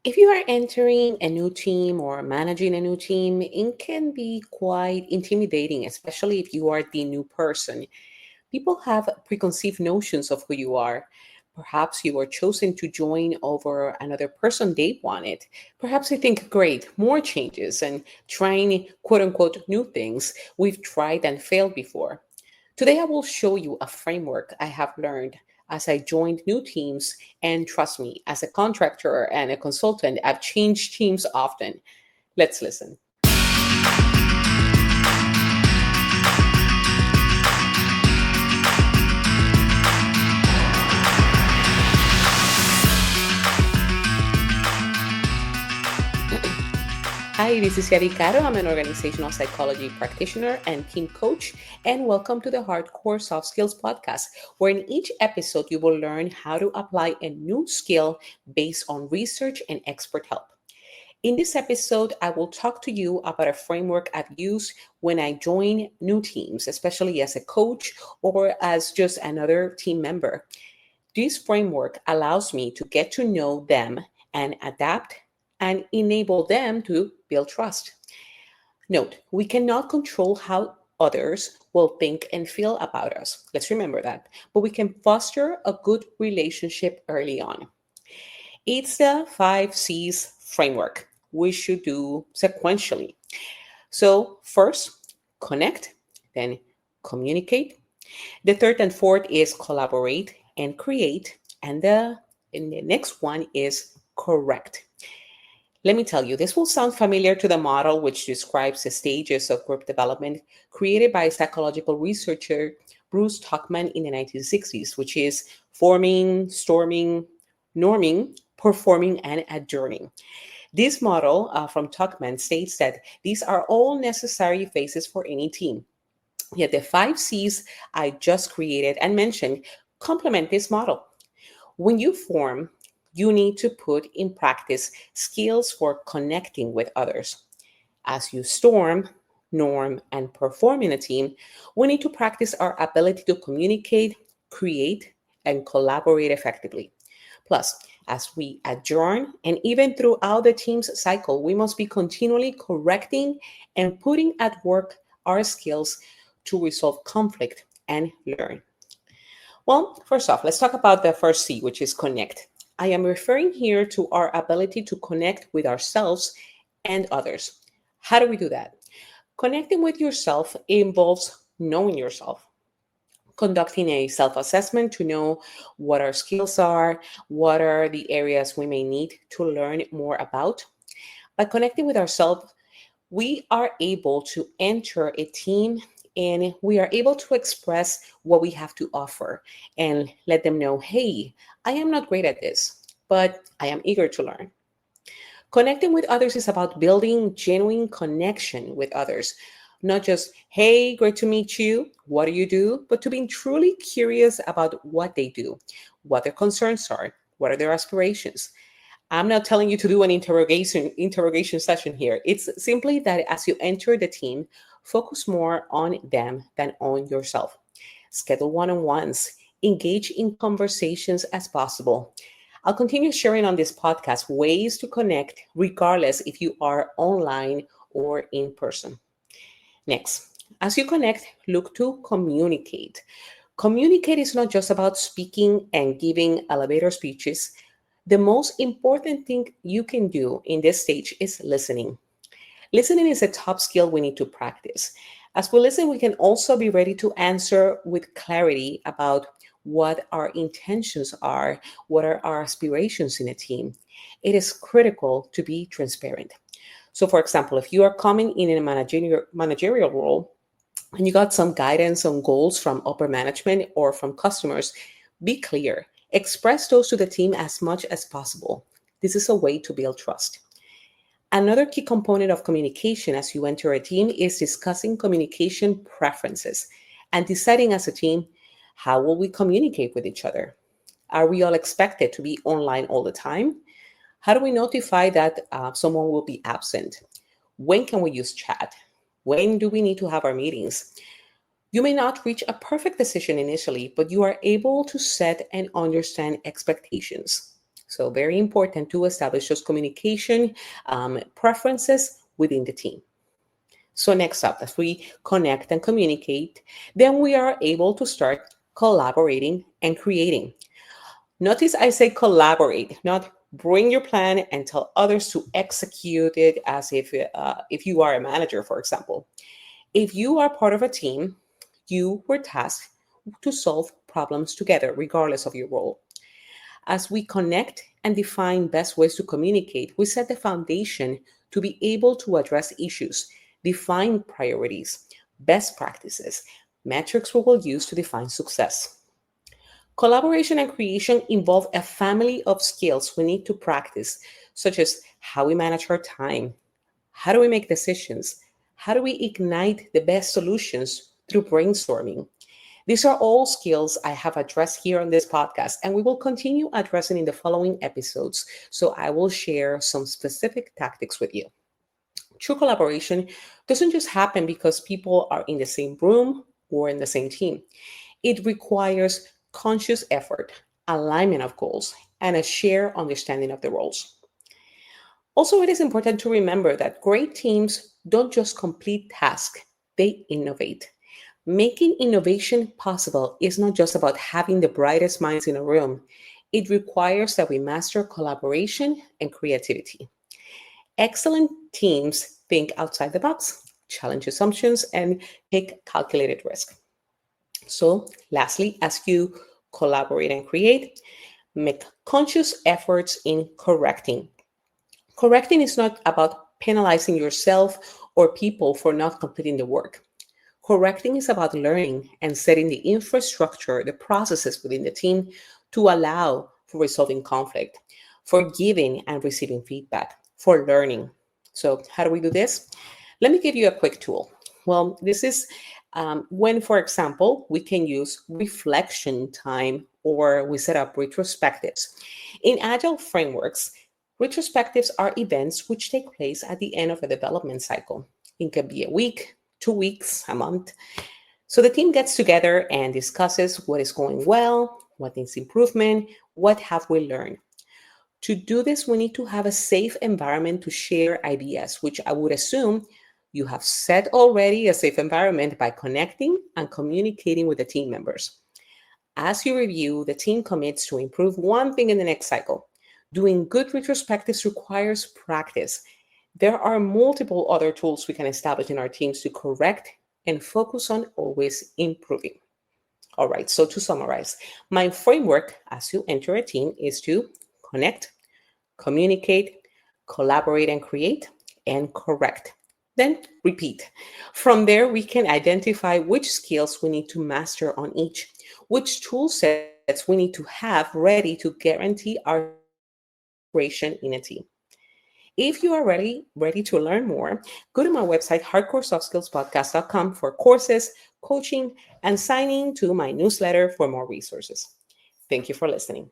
If you are entering a new team or managing a new team, it can be quite intimidating, especially if you are the new person. People have preconceived notions of who you are. Perhaps you were chosen to join over another person they wanted. Perhaps they think, great, more changes and trying quote unquote new things we've tried and failed before. Today, I will show you a framework I have learned as I joined new teams. And trust me, as a contractor and a consultant, I've changed teams often. Let's listen. Hi, this is Yadi Caro. I'm an organizational psychology practitioner and team coach, and welcome to the Hardcore Soft Skills podcast, where in each episode you will learn how to apply a new skill based on research and expert help. In this episode, I will talk to you about a framework I've used when I join new teams, especially as a coach or as just another team member. This framework allows me to get to know them and adapt and enable them to build trust. Note, we cannot control how others will think and feel about us. Let's remember that. But we can foster a good relationship early on. It's the 5 C's framework we should do sequentially. So, first, connect, then communicate. The third and fourth is collaborate and create. And the next one is correct. Let me tell you, this will sound familiar to the model which describes the stages of group development created by psychological researcher Bruce Tuckman in the 1960s, which is forming, storming, norming, performing, and adjourning. This model from Tuckman states that these are all necessary phases for any team. Yet the 5 C's I just created and mentioned complement this model. When you form, you need to put in practice skills for connecting with others. As you storm, norm, and perform in a team, we need to practice our ability to communicate, create, and collaborate effectively. Plus, as we adjourn and even throughout the team's cycle, we must be continually correcting and putting at work our skills to resolve conflict and learn. Well, first off, let's talk about the first C, which is connect. I am referring here to our ability to connect with ourselves and others. How do we do that? Connecting with yourself involves knowing yourself, conducting a self assessment to know what our skills are, what are the areas we may need to learn more about. By connecting with ourselves, we are able to enter a team and we are able to express what we have to offer and let them know, hey, I am not great at this, but I am eager to learn. Connecting with others is about building genuine connection with others, not just, hey, great to meet you, what do you do, but to being truly curious about what they do, what their concerns are, what are their aspirations. I'm not telling you to do an interrogation session here. It's simply that as you enter the team, focus more on them than on yourself. Schedule one-on-ones, engage in conversations as possible. I'll continue sharing on this podcast ways to connect regardless if you are online or in person. Next, as you connect, look to communicate. Communicate is not just about speaking and giving elevator speeches. The most important thing you can do in this stage is listening. Listening is a top skill we need to practice. As we listen, we can also be ready to answer with clarity about what our intentions are, what are our aspirations in a team. It is critical to be transparent. So, for example, if you are coming in a managerial role and you got some guidance on goals from upper management or from customers, be clear. Express those to the team as much as possible. This is a way to build trust. Another key component of communication as you enter a team is discussing communication preferences and deciding as a team, how will we communicate with each other? Are we all expected to be online all the time? How do we notify that someone will be absent? When can we use chat? When do we need to have our meetings? You may not reach a perfect decision initially, but you are able to set and understand expectations. So very important to establish those communication preferences within the team. So next up, as we connect and communicate, then we are able to start collaborating and creating. Notice I say collaborate, not bring your plan and tell others to execute it as if you are a manager, for example. If you are part of a team, you were tasked to solve problems together, regardless of your role. As we connect and define best ways to communicate, we set the foundation to be able to address issues, define priorities, best practices, metrics we will use to define success. Collaboration and creation involve a family of skills we need to practice, such as how we manage our time, how do we make decisions, how do we ignite the best solutions through brainstorming. These are all skills I have addressed here on this podcast, and we will continue addressing in the following episodes. So I will share some specific tactics with you. True collaboration doesn't just happen because people are in the same room or in the same team. It requires conscious effort, alignment of goals, and a shared understanding of the roles. Also, it is important to remember that great teams don't just complete tasks, they innovate. Making innovation possible is not just about having the brightest minds in a room. It requires that we master collaboration and creativity. Excellent teams think outside the box, challenge assumptions, and take calculated risk. So, lastly, as you collaborate and create, make conscious efforts in correcting. Correcting is not about penalizing yourself or people for not completing the work. Correcting is about learning and setting the infrastructure, the processes within the team to allow for resolving conflict, for giving and receiving feedback, for learning. So, how do we do this? Let me give you a quick tool. Well, this is when, for example, we can use reflection time or we set up retrospectives. In Agile frameworks, retrospectives are events which take place at the end of a development cycle. It can be a week, 2 weeks, a month. So the team gets together and discusses what is going well, what needs improvement, what have we learned. To do this, we need to have a safe environment to share ideas, which I would assume you have set already a safe environment by connecting and communicating with the team members. As you review, the team commits to improve one thing in the next cycle. Doing good retrospectives requires practice. There are multiple other tools we can establish in our teams to correct and focus on always improving. All right, so to summarize, my framework as you enter a team is to connect, communicate, collaborate and create, and correct. Then repeat. From there, we can identify which skills we need to master on each, which tool sets we need to have ready to guarantee our collaboration in a team. If you are ready to learn more, go to my website, hardcoresoftskillspodcast.com for courses, coaching, and signing to my newsletter for more resources. Thank you for listening.